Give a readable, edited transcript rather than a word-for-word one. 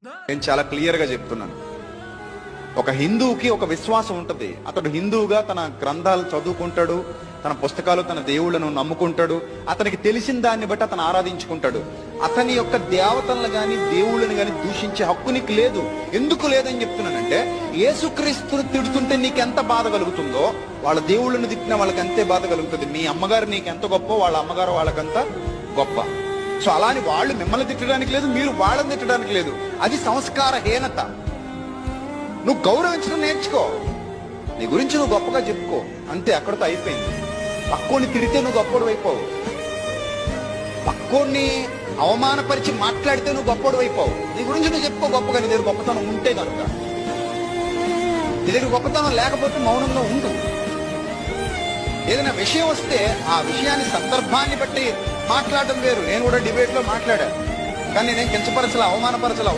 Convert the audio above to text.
నేను చాలా క్లియర్ గా చెప్తున్నాను. ఒక హిందువుకి ఒక విశ్వాసం ఉంటుంది. అతడు హిందువుగా తన గ్రంథాలు చదువుకుంటాడు, తన పుస్తకాలు, తన దేవుళ్లను నమ్ముకుంటాడు. అతనికి తెలిసిన దాన్ని బట్టి అతను ఆరాధించుకుంటాడు. అతని యొక్క దేవతలను గాని దేవుళ్ళని గాని దూషించే హక్కు నీకు లేదు. ఎందుకు లేదని చెప్తున్నానంటే, యేసుక్రీస్తుని తిడుతుంటే నీకెంత బాధ కలుగుతుందో వాళ్ళ దేవుళ్ళని తిట్టిన వాళ్ళకి అంతే బాధ కలుగుతుంది. మీ అమ్మగారు నీకు ఎంత గొప్ప, వాళ్ళ అమ్మగారు వాళ్ళకంత గొప్ప. సో అలాని వాళ్ళు మిమ్మల్ని తిట్టడానికి లేదు, మీరు వాళ్ళని తిట్టడానికి లేదు. అది సంస్కారహీనత. నువ్వు గౌరవించడం నేర్చుకో, నీ గురించి నువ్వు గొప్పగా చెప్పుకో, అంతే, అక్కడితో అయిపోయింది. పక్కోని తిడితే నువ్వు గొప్పడు అయిపోవు, పక్కోని అవమానపరిచి మాట్లాడితే నువ్వు గొప్పడు అయిపోవు. నీ గురించి నువ్వు చెప్పుకో గొప్పగా. నీ దగ్గర గొప్పతనం ఉంటే కనుక, నీ దగ్గర గొప్పతనం లేకపోతే మౌనంగా ఉండు. ఏదైనా విషయం వస్తే ఆ విషయాన్ని, సందర్భాన్ని బట్టి మాట్లాడడం వేరు. నేను కూడా డిబేట్ లో మాట్లాడాను, కానీ నేను కించపరచలా, అవమానపరచలా.